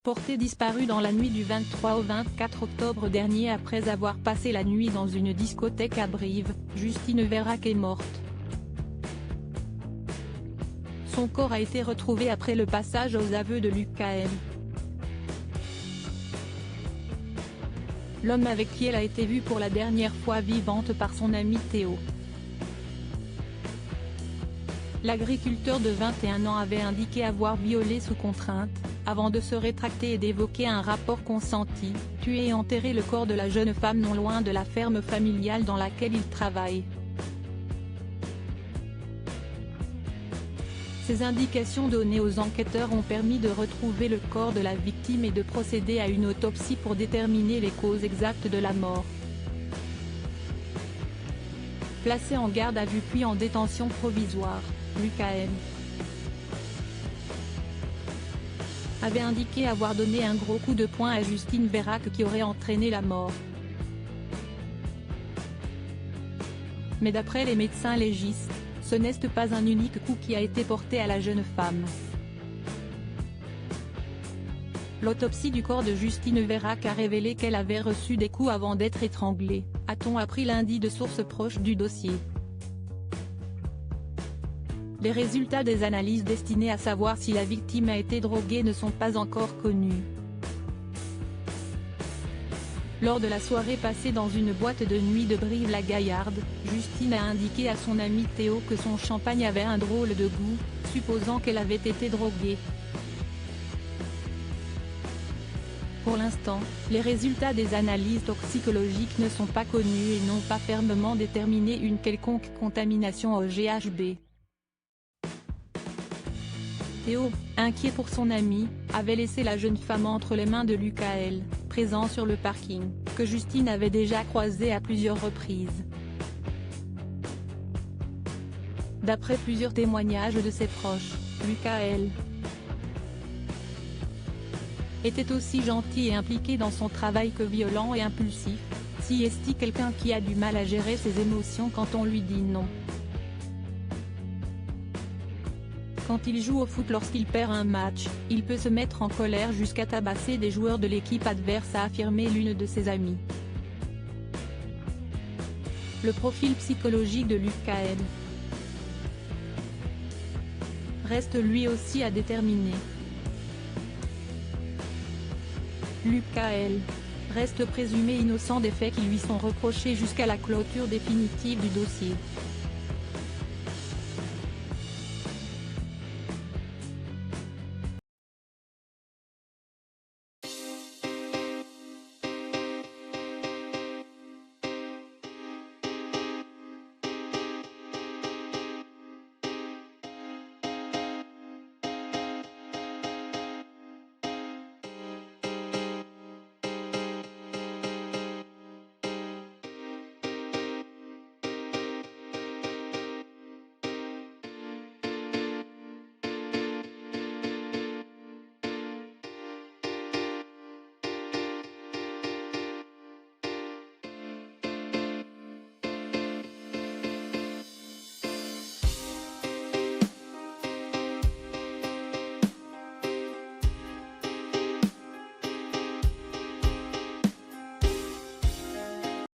Portée disparue dans la nuit du 23 au 24 octobre dernier après avoir passé la nuit dans une discothèque à Brive, Justine Vérac est morte. Son corps a été retrouvé après le passage aux aveux de Lucas M. L'homme avec qui elle a été vue pour la dernière fois vivante par son ami Théo. L'agriculteur de 21 ans avait indiqué avoir violé sous contrainte, avant de se rétracter et d'évoquer un rapport consenti, tué et enterré le corps de la jeune femme non loin de la ferme familiale dans laquelle il travaille. Ces indications données aux enquêteurs ont permis de retrouver le corps de la victime et de procéder à une autopsie pour déterminer les causes exactes de la mort. Placé en garde à vue puis en détention provisoire, Lucas M. avait indiqué avoir donné un gros coup de poing à Justine Vérac qui aurait entraîné la mort. Mais d'après les médecins légistes, ce n'est pas un unique coup qui a été porté à la jeune femme. L'autopsie du corps de Justine Vérac a révélé qu'elle avait reçu des coups avant d'être étranglée, a-t-on appris lundi de sources proches du dossier. Les résultats des analyses destinées à savoir si la victime a été droguée ne sont pas encore connus. Lors de la soirée passée dans une boîte de nuit de Brive-la-Gaillarde, Justine a indiqué à son ami Théo que son champagne avait un drôle de goût, supposant qu'elle avait été droguée. Pour l'instant, les résultats des analyses toxicologiques ne sont pas connus et n'ont pas fermement déterminé une quelconque contamination au GHB. Théo, inquiet pour son ami, avait laissé la jeune femme entre les mains de Lucas L., présent sur le parking, que Justine avait déjà croisé à plusieurs reprises. D'après plusieurs témoignages de ses proches, Lucas L. était aussi gentil et impliqué dans son travail que violent et impulsif, si est-il quelqu'un qui a du mal à gérer ses émotions quand on lui dit non. Quand il joue au foot lorsqu'il perd un match, il peut se mettre en colère jusqu'à tabasser des joueurs de l'équipe adverse, a affirmé l'une de ses amies. Le profil psychologique de Lucas L. reste lui aussi à déterminer. Lucas L. reste présumé innocent des faits qui lui sont reprochés jusqu'à la clôture définitive du dossier.